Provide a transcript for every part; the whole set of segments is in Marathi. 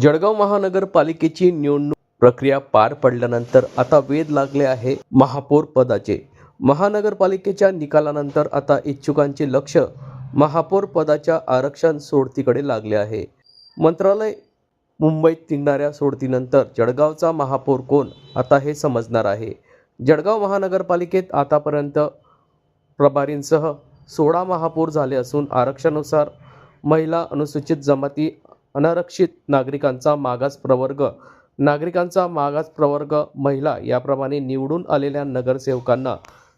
जळगाव महानगरपालिकेची निवडणूक प्रक्रिया पार पडल्यानंतर आता वेध लागले आहे महापौर पदाचे। महानगरपालिकेच्या निकालानंतर आता इच्छुकांचे लक्ष महापौर पदाच्या आरक्षण सोडतीकडे लागले आहे। मंत्रालय मुंबईत निघणाऱ्या सोडतीनंतर जळगावचा महापौर कोण आता हे समजणार आहे। जळगाव महानगरपालिकेत आतापर्यंत प्रभारींसह 16 महापौर झाले असून आरक्षणानुसार महिला, अनुसूचित जमाती, अनारक्षित नागरिकांचा मागास प्रवर्ग, महिला याप्रमाणे निवडून आलेल्या नगरसेवकांना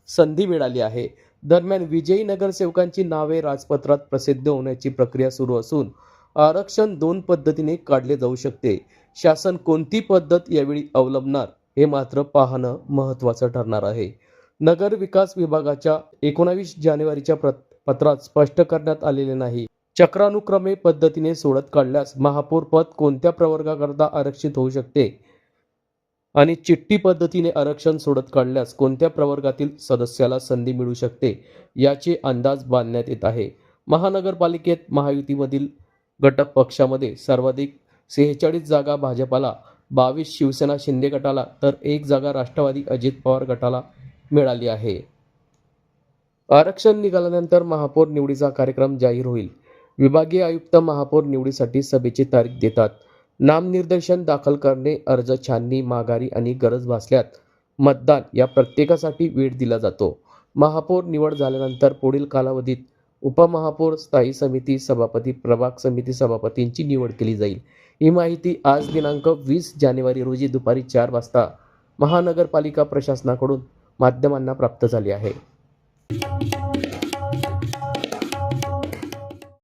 संधी मिळाली आहे। दरम्यान विजयी नगरसेवकांची नावे राजपत्रात प्रसिद्ध होण्याची प्रक्रिया सुरू असून आरक्षण 2 पद्धतीने काढले जाऊ शकते। शासन कोणती पद्धत यावेळी अवलंबणार हे मात्र पाहणं महत्त्वाचं ठरणार आहे। नगर विकास विभागाच्या 19 जानेवारीच्या पत्रात स्पष्ट करण्यात आलेले नाही। चक्रानुक्रमे पद्धतीने सोडत काढल्यास महापौर पद कोणत्या प्रवर्गाकरता आरक्षित होऊ शकते आणि चिठ्ठी पद्धतीने आरक्षण सोडत काढल्यास कोणत्या प्रवर्गातील सदस्याला संधी मिळू शकते याचे अंदाज बांधण्यात येत आहे। महानगरपालिकेत महायुतीमधील घटक पक्षामध्ये सर्वाधिक 46 जागा भाजपाला, 22 शिवसेना शिंदे गटाला तर 1 जागा राष्ट्रवादी अजित पवार गटाला मिळाली आहे। आरक्षण निघाल्यानंतर महापौर निवडीचा कार्यक्रम जाहीर होईल। विभागीय आयुक्त महापौर निवडीसाठी सभेची तारीख देतात। नामनिर्देशन दाखल करणे, अर्ज छाननी, माघारी आणि गरज भासल्यास मतदान या प्रत्येकासाठी वेळ दिला जातो। महापौर निवड झाल्यानंतर पुढील कालावधीत उपमहापौर, स्थायी समिती सभापती, प्रभाग समिती सभापतींची निवड केली जाईल। ही माहिती आज दिनांक 20 जानेवारी रोजी दुपारी 4 वाजता महानगरपालिका प्रशासनाकडून माध्यमांना प्राप्त झाली आहे।